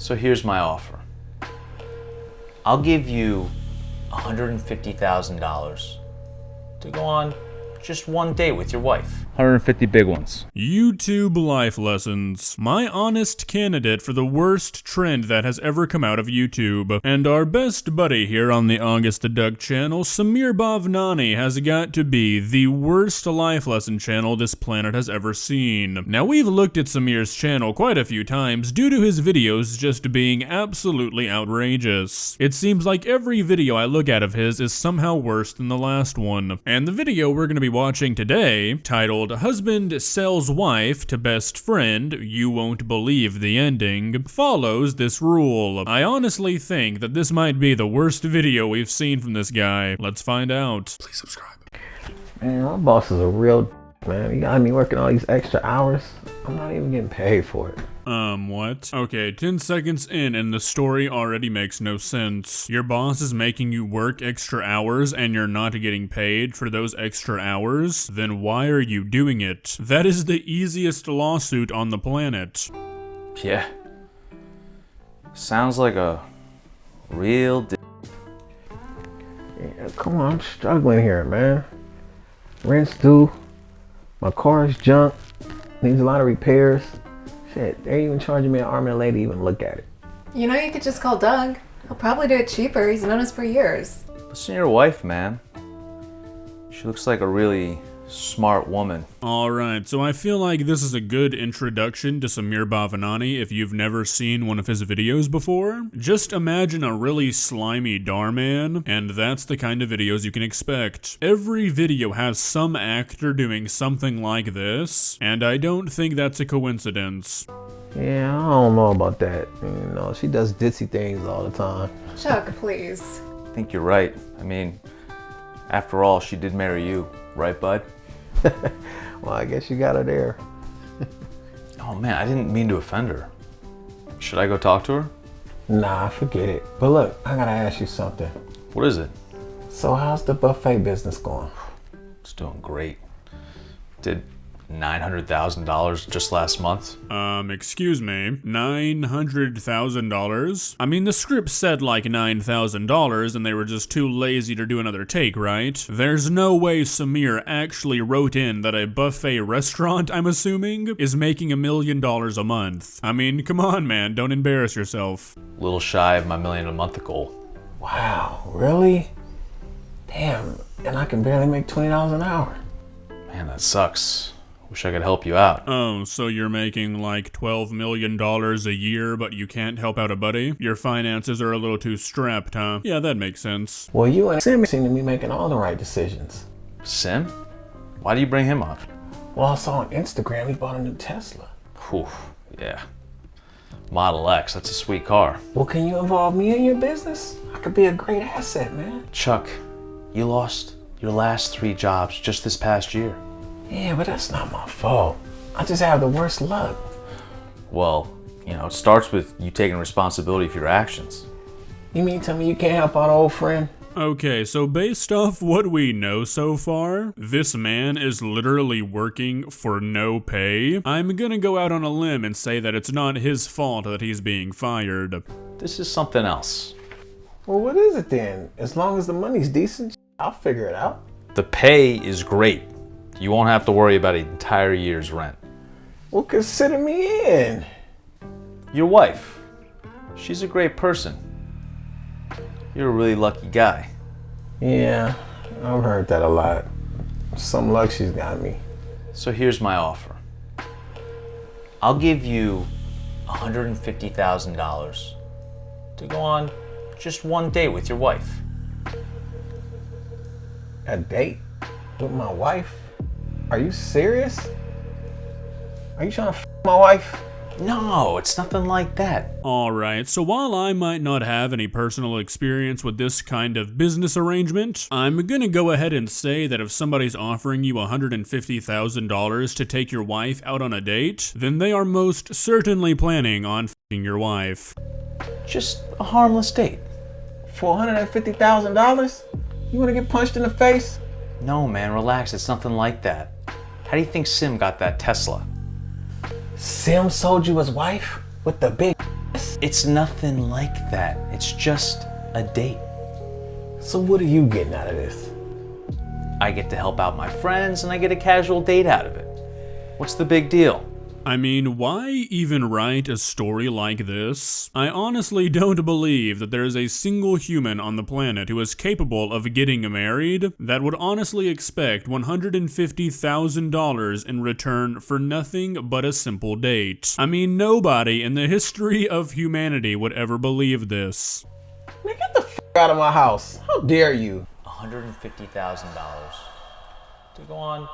So here's my offer. I'll give you $150,000 to go on just one date with your wife. 150 big ones. YouTube life lessons. My honest candidate for the worst trend that has ever come out of YouTube. And our best buddy here on the AugustTheDuck channel, Bhavnani, has got to be the worst life lesson channel this planet has ever seen. Now, we've looked at Samir's channel quite a few times due to his videos just being absolutely outrageous. It seems like every video I look at of his is somehow worse than the last one. And the video we're going to be watching today, titled "Husband Sells Wife to Best Friend, You Won't Believe the Ending," follows this rule. I honestly think that this might be the worst video we've seen from this guy. Let's find out. Please subscribe. Man, my boss is a real man. He got me working all these extra hours. I'm not even getting paid for it. What? Okay, 10 seconds in and the story already makes no sense. Your boss is making you work extra hours and you're not getting paid for those extra hours? Then why are you doing it? That is the easiest lawsuit on the planet. Yeah. Sounds like a real Yeah, come on, I'm struggling here, man. Rent's due. My car is junk. Needs a lot of repairs. Shit, they're even charging me an arm and a leg to even look at it. You know, you could just call Doug. He'll probably do it cheaper. He's known us for years. Listen to your wife, man. She looks like a really smart woman. Alright, so I feel like this is a good introduction to Bhavnani if you've never seen one of his videos before. Just imagine a really slimy dar man, and that's the kind of videos you can expect. Every video has some actor doing something like this, and I don't think that's a coincidence. Yeah, I don't know about that. You know, she does ditzy things all the time. Chuck, please. I think you're right. I mean, after all, she did marry you, right, bud? Well, I guess you got her there. Oh man, I didn't mean to offend her. Should I go talk to her? Nah, forget it. But look, I gotta ask you something. What is it? So how's the buffet business going? It's doing great. Did $900,000 just last month. Excuse me, $900,000? I mean, the script said like $9,000 and they were just too lazy to do another take, right? There's no way Samir actually wrote in that a buffet restaurant, I'm assuming, is making $1 million a month. I mean, come on, man, don't embarrass yourself. A little shy of my $1 million a month goal. Wow, really? Damn, and I can barely make $20 an hour. Man, that sucks. Wish I could help you out. Oh, so you're making like $12 million a year, but you can't help out a buddy? Your finances are a little too strapped, huh? Yeah, that makes sense. Well, you and Sim seem to be making all the right decisions. Sim? Why do you bring him up? Well, I saw on Instagram he bought a new Tesla. Whew, yeah. Model X, that's a sweet car. Well, can you involve me in your business? I could be a great asset, man. Chuck, you lost your last 3 jobs just this past year. Yeah, but that's not my fault. I just have the worst luck. Well, you know, it starts with you taking responsibility for your actions. You mean tell me you can't help out an old friend? Okay, so based off what we know so far, this man is literally working for no pay. I'm gonna go out on a limb and say that it's not his fault that he's being fired. This is something else. Well, what is it then? As long as the money's decent, I'll figure it out. The pay is great. You won't have to worry about an entire year's rent. Well, consider me in. Your wife, she's a great person. You're a really lucky guy. Yeah, I've heard that a lot. Some luck she's got me. So here's my offer. I'll give you $150,000 to go on just one date with your wife. A date with my wife? Are you serious? Are you trying to f my wife? No, it's nothing like that. Alright, so while I might not have any personal experience with this kind of business arrangement, I'm gonna go ahead and say that if somebody's offering you $150,000 to take your wife out on a date, then they are most certainly planning on f***ing your wife. Just a harmless date. For $150,000? You wanna get punched in the face? No, man, relax. It's nothing like that. How do you think Sim got that Tesla? Sim sold you his wife with the big ass? It's nothing like that. It's just a date. So what are you getting out of this? I get to help out my friends and I get a casual date out of it. What's the big deal? I mean, why even write a story like this? I honestly don't believe that there is a single human on the planet who is capable of getting married that would honestly expect $150,000 in return for nothing but a simple date. I mean, nobody in the history of humanity would ever believe this. Man, get the f out of my house. How dare you? $150,000 to go on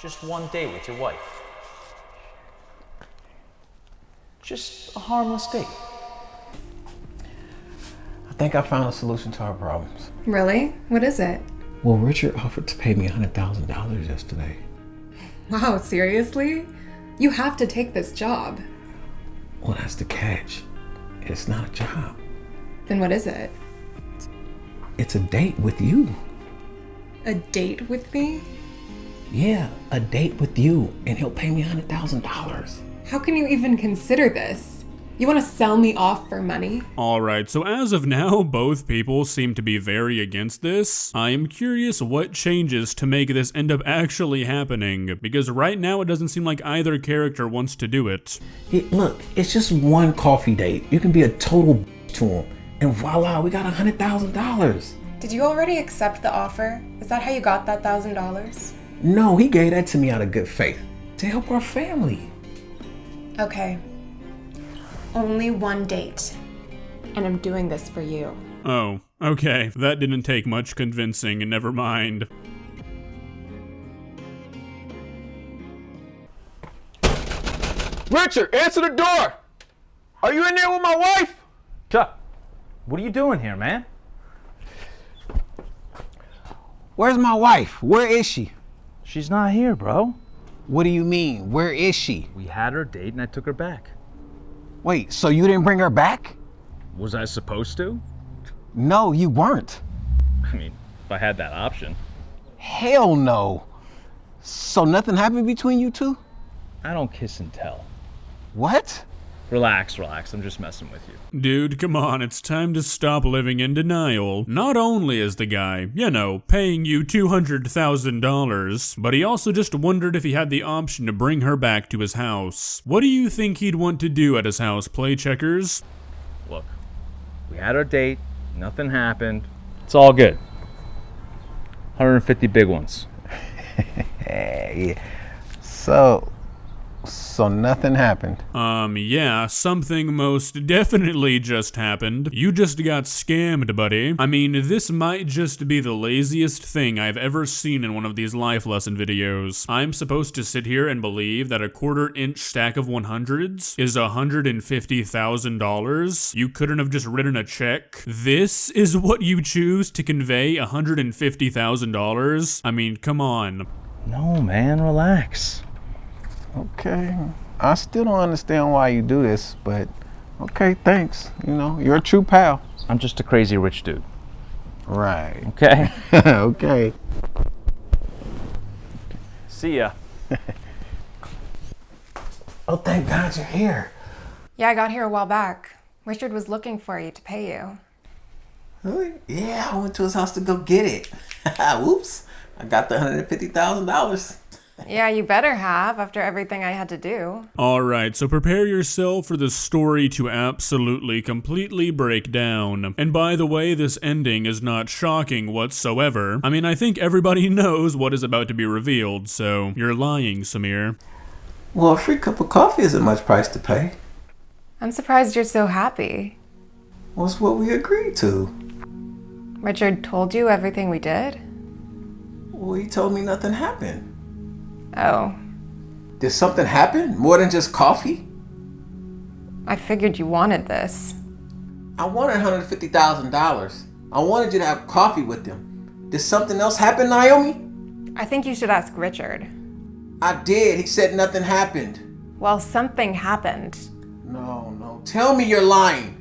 just one date with your wife. Just a harmless date. I think I found a solution to our problems. Really? What is it? Well, Richard offered to pay me $100,000 yesterday. Wow, seriously? You have to take this job. Well, that's the catch. It's not a job. Then what is it? It's a date with you. A date with me? Yeah, a date with you, and he'll pay me $100,000. How can you even consider this? You want to sell me off for money? Alright, so as of now, both people seem to be very against this. I am curious what changes to make this end up actually happening, because right now it doesn't seem like either character wants to do it. Hey, look, it's just one coffee date. You can be a total to him, and voila, we got $100,000. Did you already accept the offer? Is that how you got that $1,000? No, he gave that to me out of good faith to help our family. Okay. Only one date. And I'm doing this for you. Oh, okay, that didn't take much convincing, and never mind. Richard, answer the door! Are you in there with my wife? Chuck, what are you doing here, man? Where's my wife? Where is she? She's not here, bro. What do you mean? Where is she? We had her date and I took her back. Wait, so you didn't bring her back? Was I supposed to? No, you weren't. I mean, if I had that option. Hell no. So nothing happened between you two? I don't kiss and tell. What? Relax, I'm just messing with you. Dude, come on, it's time to stop living in denial. Not only is the guy, paying you $200,000, but he also just wondered if he had the option to bring her back to his house. What do you think he'd want to do at his house, play checkers? Look, we had our date, nothing happened. It's all good. 150 big ones. Yeah. So nothing happened. Yeah, something most definitely just happened. You just got scammed, buddy. I mean, this might just be the laziest thing I've ever seen in one of these life lesson videos. I'm supposed to sit here and believe that a 1/4-inch stack of 100s is $150,000? You couldn't have just written a check? This is what you choose to convey $150,000? I mean, come on. No, man, relax. Okay. I still don't understand why you do this, but okay, thanks. You're a true pal. I'm just a crazy rich dude. Right. Okay? Okay. See ya. Oh, thank God you're here. Yeah, I got here a while back. Richard was looking for you to pay you. Really? Yeah, I went to his house to go get it. Whoops. I got the $150,000. Yeah, you better have after everything I had to do. Alright, so prepare yourself for the story to absolutely, completely break down. And by the way, this ending is not shocking whatsoever. I mean, I think everybody knows what is about to be revealed, so you're lying, Samir. Well, a free cup of coffee isn't much price to pay. I'm surprised you're so happy. Well, it's what we agreed to. Richard told you everything we did? Well, he told me nothing happened. Oh. Did something happen? More than just coffee? I figured you wanted this. I wanted $150,000. I wanted you to have coffee with him. Did something else happen, Naomi? I think you should ask Richard. I did. He said nothing happened. Well, something happened. No. Tell me you're lying.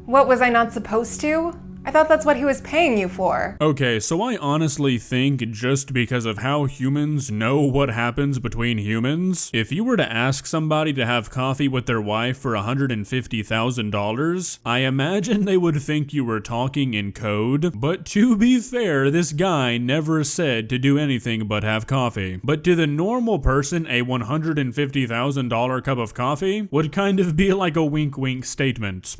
What, was I not supposed to? I thought that's what he was paying you for. Okay, so I honestly think just because of how humans know what happens between humans, if you were to ask somebody to have coffee with their wife for $150,000, I imagine they would think you were talking in code. But to be fair, this guy never said to do anything but have coffee. But to the normal person, a $150,000 cup of coffee would kind of be like a wink-wink statement.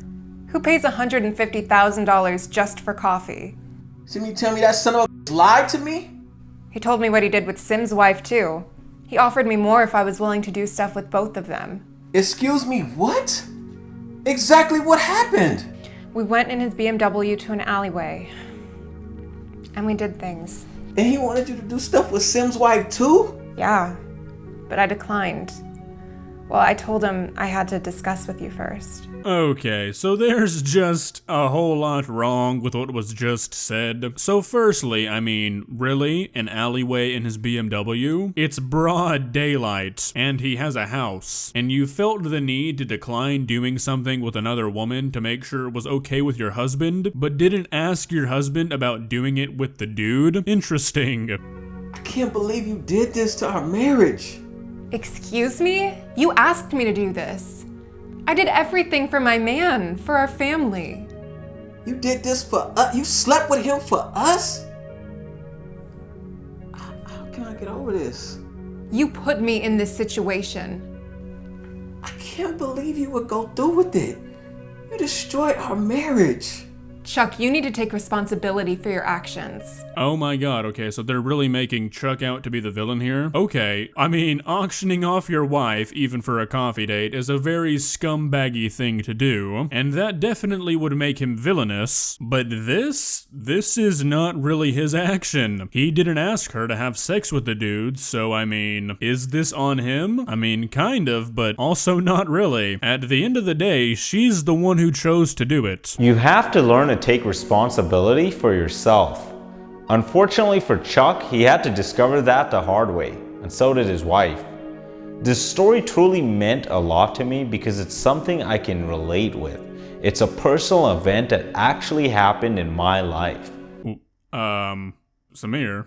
Who pays $150,000 just for coffee? See me tell me that son of a lied to me? He told me what he did with Sim's wife too. He offered me more if I was willing to do stuff with both of them. Excuse me, what? Exactly what happened? We went in his BMW to an alleyway. And we did things. And he wanted you to do stuff with Sim's wife too? Yeah, but I declined. Well, I told him I had to discuss with you first. Okay, so there's just a whole lot wrong with what was just said. So firstly, I mean, really? An alleyway in his BMW? It's broad daylight, and he has a house. And you felt the need to decline doing something with another woman to make sure it was okay with your husband, but didn't ask your husband about doing it with the dude? Interesting. I can't believe you did this to our marriage. Excuse me? You asked me to do this. I did everything for my man, for our family. You did this for us? You slept with him for us? How can I get over this? You put me in this situation. I can't believe you would go through with it. You destroyed our marriage. Chuck, you need to take responsibility for your actions. Oh my god, okay, so they're really making Chuck out to be the villain here? Okay, I mean, auctioning off your wife, even for a coffee date, is a very scumbaggy thing to do, and that definitely would make him villainous, but this is not really his action. He didn't ask her to have sex with the dude, so I mean, is this on him? I mean, kind of, but also not really. At the end of the day, she's the one who chose to do it. You have to learn to take responsibility for yourself. Unfortunately for Chuck, he had to discover that the hard way, and so did his wife. This story truly meant a lot to me because it's something I can relate with. It's a personal event that actually happened in my life. Samir,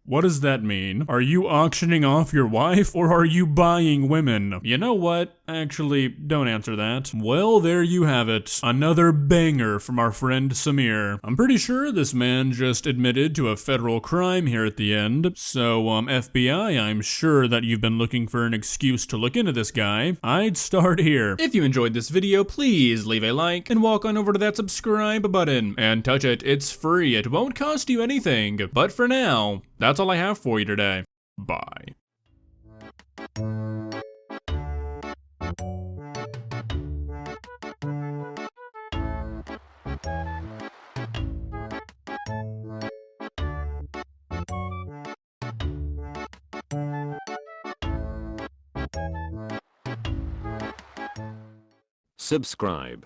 what does that mean? Are you auctioning off your wife, or are you buying women? You know what? Actually, don't answer that. Well, there you have it. Another banger from our friend Samir. I'm pretty sure this man just admitted to a federal crime here at the end. So, FBI, I'm sure that you've been looking for an excuse to look into this guy. I'd start here. If you enjoyed this video, please leave a like and walk on over to that subscribe button and touch it. It's free. It won't cost you anything. But for now, that's all I have for you today. Bye. Subscribe.